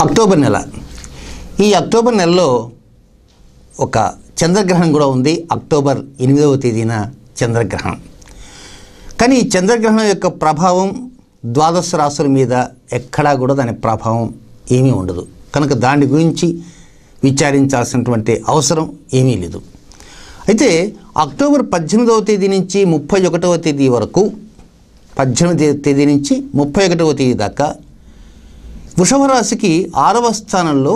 October నెల. ఈ October నెలలో ఒక చంద్రగ్రహణం కూడా ఉంది. అక్టోబర్ 8వ తేదీన చంద్రగ్రహణం. కానీ ఈ చంద్రగ్రహణం యొక్క ప్రభావం ద్వాదశ రాశుల మీద ఎక్కడా కూడా దాని ప్రభావం ఏమీ ఉండదు. కనుక దాని గురించి విచారించాల్సినటువంటి అవసరం ఏమీ లేదు. అయితే అక్టోబర్ 18వ తేదీ నుంచి 31వ తేదీ వరకు, 18వ తేదీ నుంచి 31వ తేదీ దాకా వృషభ రాశికి 6వ స్థానంలో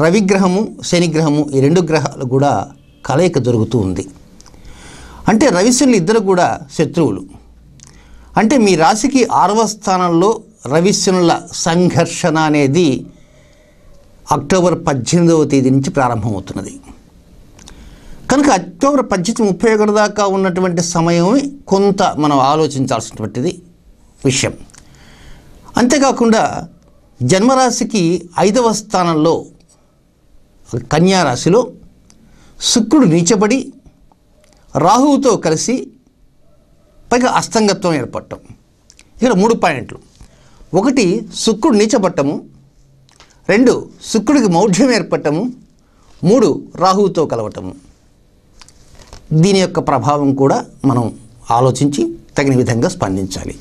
రవిగ్రహము, శనిగ్రహము, ఈ రెండు గ్రహాలు కూడా కలయిక జరుగుతూ ఉంది. అంటే రవిశనులు ఇద్దరు కూడా శత్రువులు. అంటే మీ రాశికి 6వ స్థానంలో రవిశనుల సంఘర్షణ అనేది అక్టోబర్ 18వ తేదీ నుంచి ప్రారంభమవుతున్నది. కనుక అక్టోబర్ 18, 31 దాకా ఉన్నటువంటి సమయం కొంత మనం ఆలోచించాల్సినటువంటిది విషయం. అంతేకాకుండా జన్మరాశికి 5వ స్థానంలో కన్యారాశిలో శుక్రుడు నీచబడి రాహువుతో కలిసి పైగా అస్తంగత్వం ఏర్పడటం. ఇక్కడ 3 పాయింట్లు. 1 శుక్రుడు నీచబట్టము, 2 శుక్రుడికి మౌఢ్యం ఏర్పడటము, 3 రాహువుతో కలవటము. దీని యొక్క ప్రభావం కూడా మనం ఆలోచించి తగిన విధంగా స్పందించాలి.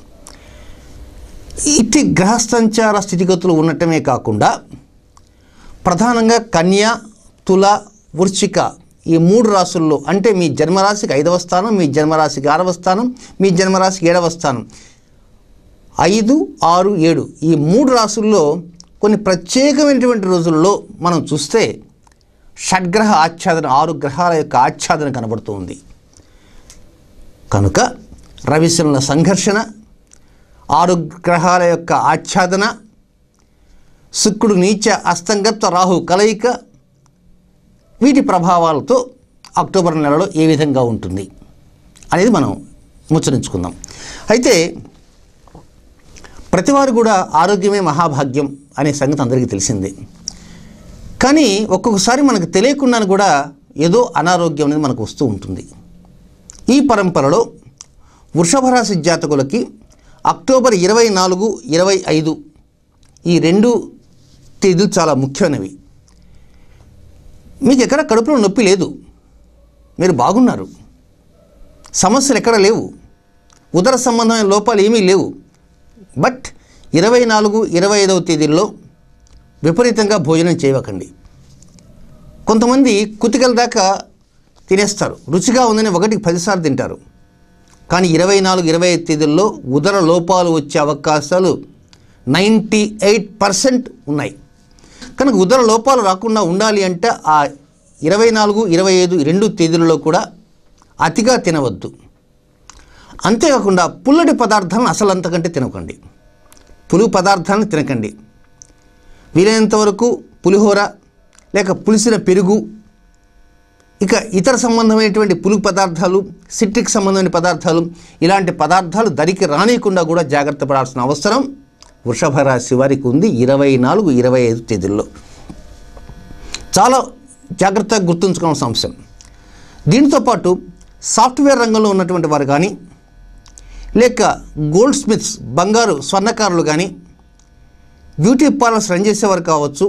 ఇట్టి గ్రహ సంచార స్థితిగతులు ఉండటమే కాకుండా ప్రధానంగా కన్య, తుల, వృశ్చిక ఈ 3 రాశుల్లో, అంటే మీ జన్మరాశికి 5వ స్థానం, మీ జన్మరాశికి 6వ స్థానం, మీ జన్మరాశికి 7వ స్థానం, 5, 6, 7 ఈ 3 రాశుల్లో కొన్ని ప్రత్యేకమైనటువంటి రోజుల్లో మనం చూస్తే షడ్గ్రహ ఆచ్ఛాదన, 6 గ్రహాల యొక్క ఆచ్ఛాదన కనబడుతూ ఉంది. కనుక రవిశనుల సంఘర్షణ, 6 గ్రహాల యొక్క ఆచ్ఛాదన, శుక్రుడు నీచ అస్తంగత్వ రాహు కలయిక, వీటి ప్రభావాలతో అక్టోబర్ నెలలో ఏ విధంగా ఉంటుంది అనేది మనం ముచ్చరించుకుందాం. అయితే ప్రతివారు కూడా ఆరోగ్యమే మహాభాగ్యం అనే సంగతి అందరికీ తెలిసిందే. కానీ ఒక్కొక్కసారి మనకు తెలియకుండా కూడా ఏదో అనారోగ్యం అనేది మనకు వస్తూ ఉంటుంది. ఈ పరంపరలో వృషభ రాశి జాతకులకి అక్టోబర్ 24, 25 ఈ 2 తేదీలు చాలా ముఖ్యమైనవి. మీకు ఎక్కడ కడుపులో నొప్పి లేదు, మీరు బాగున్నారు, సమస్యలు ఎక్కడ లేవు, ఉదర సంబంధమైన లోపాలు ఏమీ లేవు. బట్ 24, 25వ తేదీల్లో విపరీతంగా భోజనం చేయవకండి. కొంతమంది కుతికల దాకా తినేస్తారు, రుచిగా ఉందని 1కి 10 సార్లు తింటారు. కానీ 24, 25 తేదీల్లో ఉదర లోపాలు వచ్చే అవకాశాలు 98% ఉన్నాయి. కనుక ఉదర లోపాలు రాకుండా ఉండాలి అంటే ఆ 24, 25 ఈ 2 తేదీలలో కూడా అతిగా తినవద్దు. అంతేకాకుండా పుల్లటి పదార్థాలను అసలు అంతకంటే తినకండి, పులుగు పదార్థాలను తినకండి. వీలైనంత వరకు పులిహోర లేక పులిసిన పెరుగు, ఇక ఇతర సంబంధమైనటువంటి పులుగు పదార్థాలు, సిట్రిక్ సంబంధమైన పదార్థాలు, ఇలాంటి పదార్థాలు దరికి రానియకుండా కూడా జాగ్రత్త పడాల్సిన అవసరం వృషభ రాశి వారికి ఉంది. 24, 25 తేదీల్లో చాలా జాగ్రత్తగా గుర్తుంచుకోవాల్సిన అంశం. దీంతో పాటు సాఫ్ట్వేర్ రంగంలో ఉన్నటువంటి వారు కానీ, లేక గోల్డ్ స్మిత్స్ బంగారు స్వర్ణకారులు కానీ, బ్యూటీ పార్లర్స్ రన్ చేసేవారు కావచ్చు,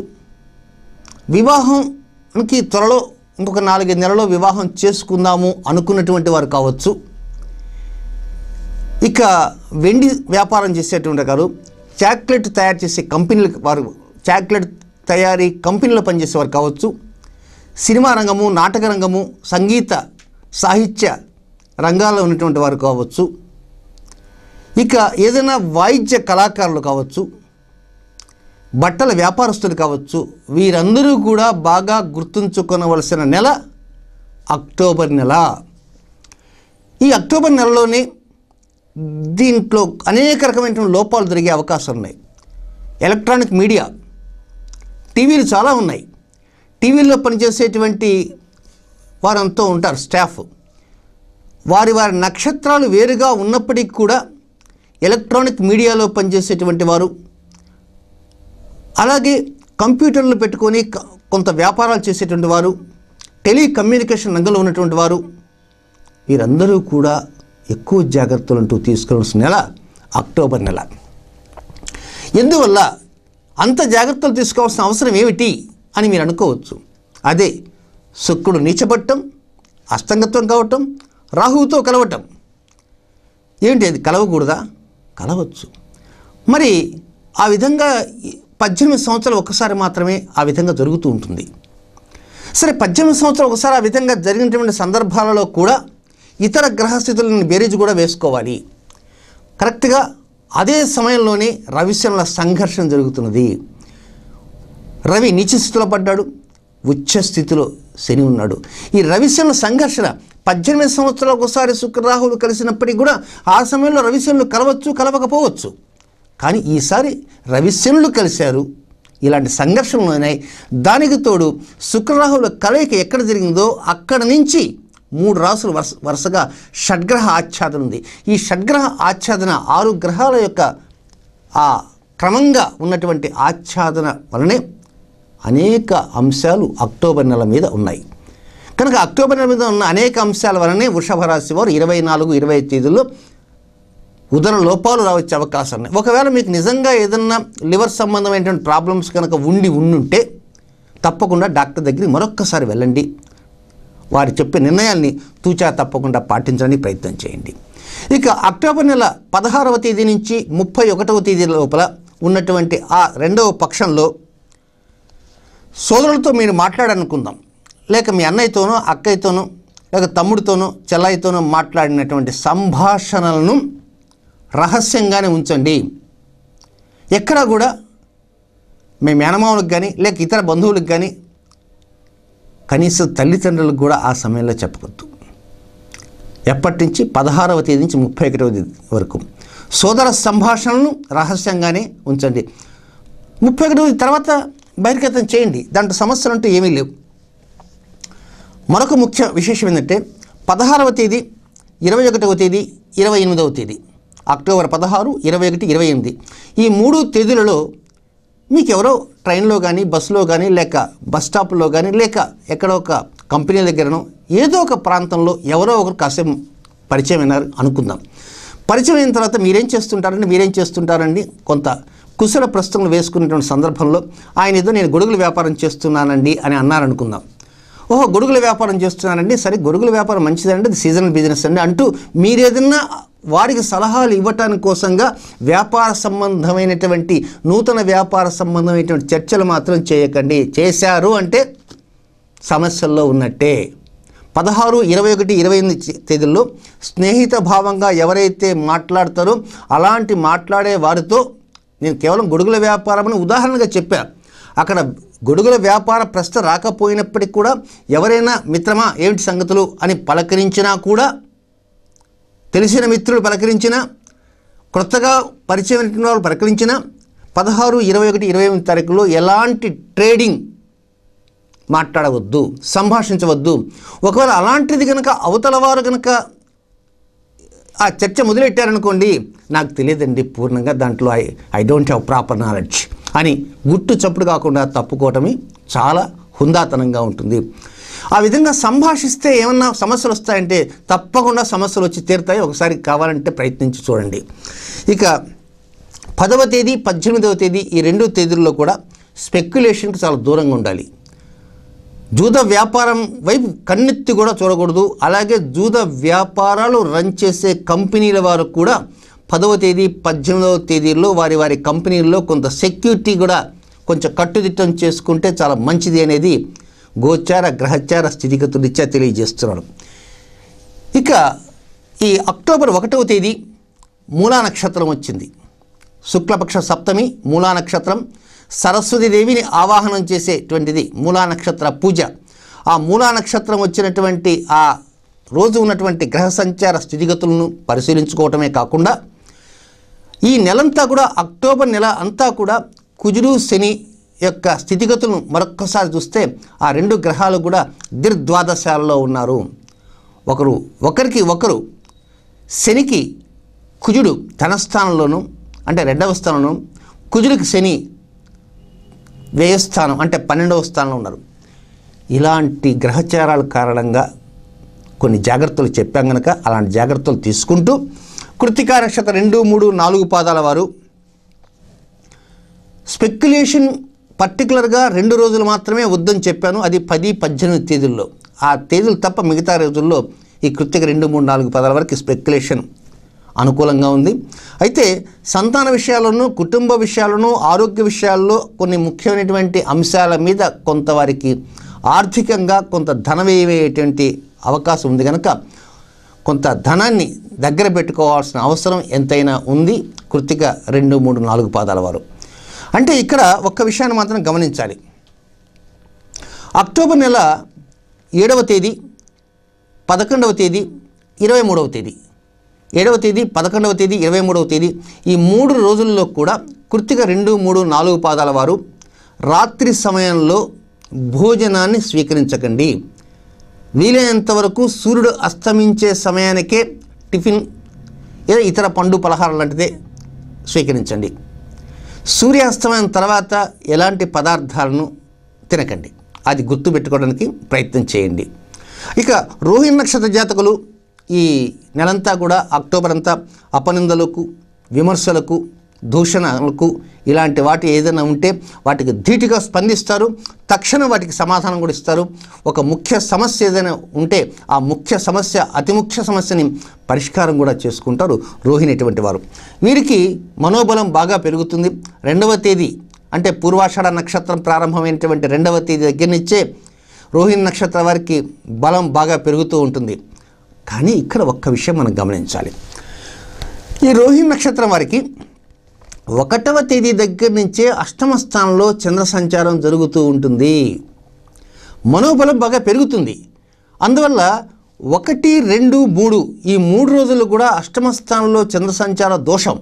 వివాహంకి త్వరలో ఇంకొక 4-5 నెలల్లో వివాహం చేసుకుందాము అనుకున్నటువంటి వారు కావచ్చు, ఇక వెండి వ్యాపారం చేసేటువంటి వారు, చాక్లెట్ తయారు చేసే కంపెనీలు వారు, చాక్లెట్ తయారీ కంపెనీలో పనిచేసేవారు కావచ్చు, సినిమా రంగము, నాటక రంగము, సంగీత సాహిత్య రంగాల్లో ఉన్నటువంటి వారు కావచ్చు, ఇక ఏదైనా వాయిద్య కళాకారులు కావచ్చు, బట్టల వ్యాపారస్తులు కావచ్చు, వీరందరూ కూడా బాగా గుర్తుంచుకోవలసిన నెల అక్టోబర్ నెల. ఈ అక్టోబర్ నెలలోనే దీంట్లో అనేక రకమైన లోపాలు జరిగే అవకాశాలు ఉన్నాయి. ఎలక్ట్రానిక్ మీడియా, టీవీలు చాలా ఉన్నాయి. టీవీల్లో పనిచేసేటువంటి వారంతా ఉంటారు స్టాఫ్, వారి నక్షత్రాలు వేరుగా ఉన్నప్పటికీ కూడా ఎలక్ట్రానిక్ మీడియాలో పనిచేసేటువంటి వారు, అలాగే కంప్యూటర్లు పెట్టుకొని కొంత వ్యాపారాలు చేసేటువంటి వారు, టెలికమ్యూనికేషన్ రంగంలో ఉన్నటువంటి వారు, వీరందరూ కూడా ఎక్కువ జాగ్రత్తలు తీసుకోవాల్సిన నెల అక్టోబర్ నెల. ఎందువల్ల అంత జాగ్రత్తలు తీసుకోవాల్సిన అవసరం ఏమిటి అని మీరు అనుకోవచ్చు. అదే శుక్రుడు నీచబట్టం, అస్తంగత్వం కావటం, రాహువుతో కలవటం. ఏంటి అది కలవకూడదా? కలవచ్చు. మరి ఆ విధంగా 18 సంవత్సరాలు ఒకసారి మాత్రమే ఆ విధంగా జరుగుతూ ఉంటుంది. సరే, 18 సంవత్సరాలు ఒకసారి ఆ విధంగా జరిగినటువంటి సందర్భాలలో కూడా ఇతర గ్రహస్థితులను బేరీజు కూడా వేసుకోవాలి. కరెక్ట్గా అదే సమయంలోనే రవిశనుల సంఘర్షణ జరుగుతున్నది. రవి నీచ స్థితిలో పడ్డాడు, ఉచ్చ స్థితిలో శని ఉన్నాడు. ఈ రవిశనుల సంఘర్షణ 18 సంవత్సరాలకు ఒకసారి శుక్రరాహువులు కలిసినప్పటికీ కూడా ఆ సమయంలో రవిశనులు కలవచ్చు, కలవకపోవచ్చు. కానీ ఈసారి రవిశనులు కలిశారు, ఇలాంటి సంఘర్షణలు ఉన్నాయి. దానికి తోడు శుక్రరాహువుల కలయిక ఎక్కడ జరిగిందో అక్కడ నుంచి 3 రాసులు వరుసగా షడ్గ్రహ ఆచ్ఛాదన ఉంది. ఈ షడ్గ్రహ ఆచ్ఛాదన 6 గ్రహాల యొక్క ఆ క్రమంగా ఉన్నటువంటి ఆచ్ఛాదన వలనే అనేక అంశాలు అక్టోబర్ నెల మీద ఉన్నాయి. కనుక అక్టోబర్ నెల మీద ఉన్న అనేక అంశాల వలనే వృషభ రాశి వారు 24, 25 తేదీల్లో ఉదర లోపాలు రావచ్చే అవకాశం ఉన్నాయి. ఒకవేళ మీకు నిజంగా ఏదన్నా లివర్ సంబంధమైనటువంటి ప్రాబ్లమ్స్ కనుక ఉండుంటే తప్పకుండా డాక్టర్ దగ్గరికి మరొక్కసారి వెళ్ళండి. వారు చెప్పే నిర్ణయాల్ని తూచా తప్పకుండా పాటించడానికి ప్రయత్నం చేయండి. ఇక అక్టోబర్ నెల 16వ తేదీ నుంచి 31వ తేదీ లోపల ఉన్నటువంటి ఆ 2వ పక్షంలో సోదరులతో మీరు మాట్లాడాలనుకుందాం, లేక మీ అన్నయ్యతోనో, అక్కయ్యతోనో, లేక తమ్ముడితోనో, చెల్లాయితోనో మాట్లాడినటువంటి సంభాషణలను రహస్యంగానే ఉంచండి. ఎక్కడా కూడా మీ మేనమామలకు కానీ లేక ఇతర బంధువులకు కానీ కనీసం తల్లిదండ్రులకు కూడా ఆ సమయంలో చెప్పవద్దు. ఎప్పటి నుంచి 16వ తేదీ నుంచి 31వ తేదీ వరకు సోదర సంభాషణలను రహస్యంగానే ఉంచండి. 31వ తేదీ తర్వాత బహిర్గతం చేయండి, దాంట్లో సమస్యలు అంటూ ఏమీ లేవు. మరొక ముఖ్య విశేషం ఏంటంటే 16వ తేదీ, 21వ తేదీ, 28వ తేదీ, అక్టోబర్ 16, 21, 28 ఈ 3 తేదీలలో మీకు ఎవరో ట్రైన్లో కానీ, బస్సులో కానీ, లేక బస్ స్టాప్లో కానీ, లేక ఎక్కడో ఒక కంపెనీ దగ్గరనో ఏదో ఒక ప్రాంతంలో ఎవరో ఒకరు కాసేపు పరిచయం అయినారు అనుకుందాం. పరిచయం అయిన తర్వాత మీరేం చేస్తుంటారండి కొంత కుశల ప్రశ్నలు వేసుకునేటువంటి సందర్భంలో ఆయన ఏదో నేను గొడుగుల వ్యాపారం చేస్తున్నానండి అని అన్నారనుకుందాం. ఓహో, గొడుగుల వ్యాపారం చేస్తున్నానండి, సరే గొడుగుల వ్యాపారం మంచిదండి, అది సీజనల్ బిజినెస్ అండి అంటూ మీరేదన్నా వారికి సలహాలు ఇవ్వటానికి కోసంగా వ్యాపార సంబంధమైనటువంటి నూతన వ్యాపార సంబంధమైనటువంటి చర్చలు మాత్రం చేయకండి. చేశారు అంటే సమస్యల్లో ఉన్నట్టే. 16, 21, 28 తేదీల్లో స్నేహిత భావంగా ఎవరైతే మాట్లాడతారో అలాంటి మాట్లాడే వారితో నేను కేవలం గొడుగుల వ్యాపారం ఉదాహరణగా చెప్పాను. అక్కడ గొడుగుల వ్యాపార ప్రశ్న రాకపోయినప్పటికీ కూడా ఎవరైనా మిత్రమా ఏమిటి సంగతులు అని పలకరించినా కూడా, తెలిసిన మిత్రులు పలకరించినా, కొత్తగా పరిచయం వాళ్ళు పలకరించినా 16, 21, 28 తారీఖులో ఎలాంటి ట్రేడింగ్ మాట్లాడవద్దు, సంభాషించవద్దు. ఒకవేళ అలాంటిది కనుక అవతల వారు కనుక ఆ చర్చ మొదలెట్టారనుకోండి, నాకు తెలియదండి పూర్ణంగా, దాంట్లో I don't have proper knowledge అని గుట్టు చప్పుడు కాకుండా తప్పుకోవటమే చాలా హుందాతనంగా ఉంటుంది. ఆ విధంగా సంభాషిస్తే ఏమన్నా సమస్యలు వస్తాయంటే తప్పకుండా సమస్యలు వచ్చి తీరుతాయి. ఒకసారి కావాలంటే ప్రయత్నించి చూడండి. ఇక 10వ తేదీ, 18వ తేదీ ఈ 2 తేదీల్లో కూడా స్పెక్యులేషన్కి చాలా దూరంగా ఉండాలి. జూద వ్యాపారం వైపు కన్నెత్తి కూడా చూడకూడదు. అలాగే జూద వ్యాపారాలు రన్ చేసే కంపెనీల వారు కూడా 10వ తేదీ, 18వ తేదీల్లో వారి వారి కంపెనీల్లో కొంత సెక్యూరిటీ కూడా కొంచెం కట్టుదిట్టం చేసుకుంటే చాలా మంచిది అనేది గోచార గ్రహచార స్థితిగతులు తెలియజేస్తున్నాడు. ఇక ఈ అక్టోబర్ 1వ తేదీ మూలా నక్షత్రం వచ్చింది. శుక్లపక్ష సప్తమి మూలా నక్షత్రం, సరస్వతీదేవిని ఆవాహనం చేసేటువంటిది మూలా నక్షత్ర పూజ. ఆ మూలా నక్షత్రం వచ్చినటువంటి ఆ రోజు ఉన్నటువంటి గ్రహ సంచార స్థితిగతులను పరిశీలించుకోవటమే కాకుండా ఈ నెలంతా కూడా అక్టోబర్ నెల అంతా కూడా కుజుడు శని యొక్క స్థితిగతులను మరొక్కసారి చూస్తే ఆ 2 గ్రహాలు కూడా దిర్ద్వాదశాలలో ఉన్నారు. ఒకరికి ఒకరు శనికి కుజుడు ధనస్థానంలోను అంటే 2వ స్థానంలో, కుజుడికి శని వ్యయస్థానం అంటే 12వ స్థానంలో ఉన్నారు. ఇలాంటి గ్రహచారాల కారణంగా కొన్ని జాగ్రత్తలు చెప్పాం కనుక అలాంటి జాగ్రత్తలు తీసుకుంటూ కృత్తికా నక్షత్రం 2, 3, 4 పాదాల వారు స్పెక్యులేషన్ పర్టికులర్గా 2 రోజులు మాత్రమే వద్దని చెప్పాను. అది 10, 18 తేదీల్లో. ఆ తేదీలు తప్ప మిగతా రోజుల్లో ఈ కృత్తిక 2, 3, 4 పదాల వరకు స్పెక్యులేషన్ అనుకూలంగా ఉంది. అయితే సంతాన విషయాలను, కుటుంబ విషయాలను, ఆరోగ్య విషయాల్లో కొన్ని ముఖ్యమైనటువంటి అంశాల మీద కొంతవారికి ఆర్థికంగా కొంత ధన వ్యయమయ్యేటువంటి అవకాశం ఉంది కనుక కొంత ధనాన్ని దగ్గర పెట్టుకోవాల్సిన అవసరం ఎంతైనా ఉంది కృత్తిక 2, 3, 4 పాదాల వారు. అంటే ఇక్కడ ఒక్క విషయాన్ని మాత్రం గమనించాలి. అక్టోబర్ నెల 7వ తేదీ, 11వ తేదీ, 23వ తేదీ, 7వ తేదీ, 11వ తేదీ, 23వ తేదీ ఈ 3 రోజుల్లో కూడా కృత్తిక 2, 3, 4 పాదాల వారు రాత్రి సమయంలో భోజనాన్ని స్వీకరించకండి. వీలైనంత వరకు సూర్యుడు అస్తమించే సమయానికే టిఫిన్ లేదా ఇతర పండు పలహారం లాంటిదే స్వీకరించండి. సూర్యాస్తమయం తర్వాత ఎలాంటి పదార్థాలను తినకండి. అది గుర్తుపెట్టుకోవడానికి ప్రయత్నం చేయండి. ఇక రోహిణి నక్షత్ర జాతకులు ఈ నెలంతా కూడా అక్టోబర్ అంతా అపనిందలకు, విమర్శలకు, దూషణలకు ఇలాంటి వాటి ఏదైనా ఉంటే వాటికి ధీటుగా స్పందిస్తారు. తక్షణం వాటికి సమాధానం కూడా ఇస్తారు. ఒక ముఖ్య సమస్య ఏదైనా ఉంటే ఆ ముఖ్య సమస్య, అతి ముఖ్య సమస్యని పరిష్కారం కూడా చేసుకుంటారు రోహిణి వారు. వీరికి మనోబలం బాగా పెరుగుతుంది. 2వ తేదీ అంటే పూర్వాషాఢ నక్షత్రం ప్రారంభమైనటువంటి 2వ తేదీ దగ్గర నుంచే రోహిణి నక్షత్ర వారికి బలం బాగా పెరుగుతూ ఉంటుంది. కానీ ఇక్కడ ఒక్క విషయం మనం గమనించాలి. ఈ రోహిణి నక్షత్రం వారికి 1వ తేదీ దగ్గర నుంచే అష్టమ స్థానంలో చంద్ర సంచారం జరుగుతూ ఉంటుంది. మనోబలం బాగా పెరుగుతుంది. అందువల్ల 1, 2, 3 ఈ 3 రోజులు కూడా అష్టమ స్థానంలో చంద్ర సంచార దోషం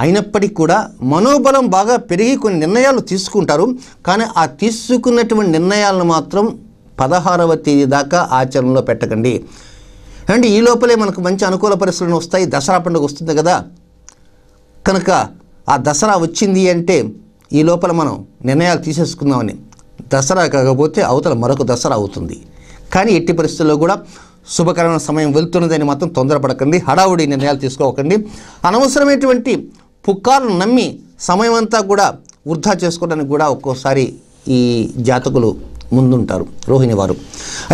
అయినప్పటికీ కూడా మనోబలం బాగా పెరిగి కొన్ని నిర్ణయాలు తీసుకుంటారు. కానీ ఆ తీసుకున్నటువంటి నిర్ణయాలను మాత్రం 16వ తేదీ దాకా ఆచరణలో పెట్టకండి. అంటే ఈ లోపలే మనకు మంచి అనుకూల పరిస్థితులు వస్తాయి. దసరా పండుగ వస్తుంది కదా, కనుక ఆ దసరా వచ్చింది అంటే ఈ లోపల మనం నిర్ణయాలు తీసేసుకుందామని. దసరా కాకపోతే అవతల మరొక దసరా అవుతుంది. కానీ ఎట్టి పరిస్థితుల్లో కూడా శుభకరమైన సమయం వెళ్తున్నదని మాత్రం తొందరపడకండి. హడావుడి నిర్ణయాలు తీసుకోకండి. అనవసరమైనటువంటి పుకార్లు నమ్మి సమయం అంతా కూడా వృధా చేసుకోవడానికి కూడా ఒక్కోసారి ఈ జాతకులు ముందుంటారు రోహిణి వారు.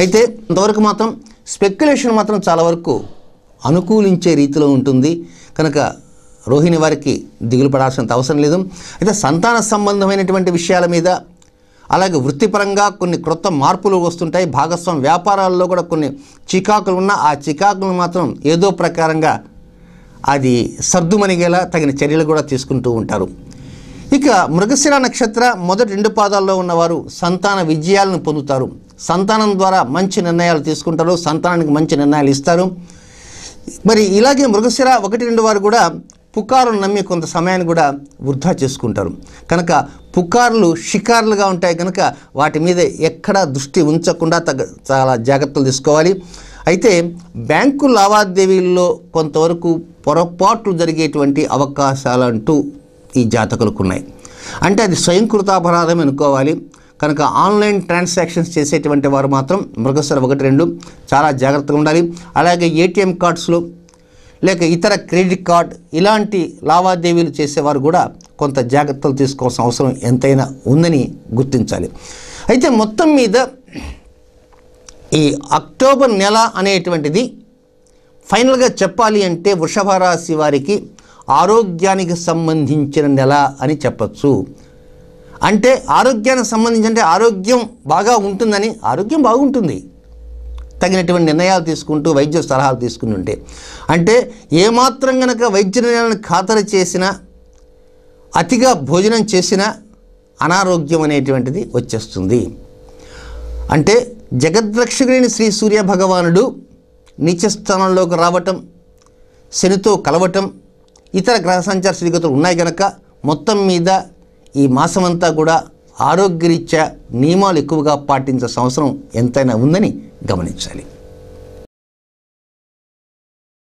అయితే అంతవరకు మాత్రం స్పెక్యులేషన్ మాత్రం చాలా వరకు అనుకూలించే రీతిలో ఉంటుంది కనుక రోహిణి వారికి దిగులు పడాల్సినంత అవసరం లేదు. అయితే సంతాన సంబంధమైనటువంటి విషయాల మీద, అలాగే వృత్తిపరంగా కొన్ని క్రొత్త మార్పులు వస్తుంటాయి. భాగస్వామ్య వ్యాపారాల్లో కూడా కొన్ని చికాకులు ఉన్నా ఆ చికాకులు మాత్రం ఏదో ప్రకారంగా అది సర్దుమణిగేలా తగిన చర్యలు కూడా తీసుకుంటూ ఉంటారు. ఇక మృగశిర నక్షత్ర మొదటి 2 పాదాల్లో ఉన్నవారు సంతాన విజయాలను పొందుతారు. సంతానం ద్వారా మంచి నిర్ణయాలు తీసుకుంటారు. సంతానానికి మంచి నిర్ణయాలు ఇస్తారు. మరి ఇలాగే మృగశిర 1, 2 వారు కూడా పుకారులు నమ్మి కొంత సమయాన్ని కూడా వృధా చేసుకుంటారు. కనుక పుకార్లు షికార్లుగా ఉంటాయి కనుక వాటి మీద ఎక్కడా దృష్టి ఉంచకుండా చాలా జాగ్రత్తలు తీసుకోవాలి. అయితే బ్యాంకు లావాదేవీల్లో కొంతవరకు పొరపాట్లు జరిగేటువంటి అవకాశాలంటూ ఈ జాతకులకు ఉన్నాయి. అంటే అది స్వయంకృతాపరాధం అనుకోవాలి. కనుక ఆన్లైన్ ట్రాన్సాక్షన్స్ చేసేటువంటి వారు మాత్రం మృగశిర 1, 2 చాలా జాగ్రత్తగా ఉండాలి. అలాగే ఏటీఎం కార్డ్స్లో లేక ఇతర క్రెడిట్ కార్డ్ ఇలాంటి లావాదేవీలు చేసేవారు కూడా కొంత జాగ్రత్తలు తీసుకోవాల్సిన అవసరం ఎంతైనా ఉందని గుర్తించాలి. అయితే మొత్తం మీద ఈ అక్టోబర్ నెల అనేటువంటిది ఫైనల్గా చెప్పాలి అంటే వృషభ రాశి వారికి ఆరోగ్యానికి సంబంధించిన నెల అని చెప్పచ్చు. అంటే ఆరోగ్యానికి సంబంధించి అంటే ఆరోగ్యం బాగా ఉంటుందని, ఆరోగ్యం బాగుంటుంది తగినటువంటి నిర్ణయాలు తీసుకుంటూ వైద్య సలహాలు తీసుకుని ఉంటే. అంటే ఏమాత్రం కనుక వైద్య నిర్ణయాలను ఖాతరు చేసినా, అతిగా భోజనం చేసినా అనారోగ్యం అనేటువంటిది వచ్చేస్తుంది. అంటే జగద్రక్షకుడైన శ్రీ సూర్య భగవానుడు నీచస్థానంలోకి రావటం, శనితో కలవటం, ఇతర గ్రహ సంచార స్థితిగతులు ఉన్నాయి కనుక మొత్తం మీద ఈ మాసమంతా కూడా ఆరోగ్యరీత్యా నియమాలు ఎక్కువగా పాటించాల్సిన అవసరం ఎంతైనా ఉందని గమనించాలి.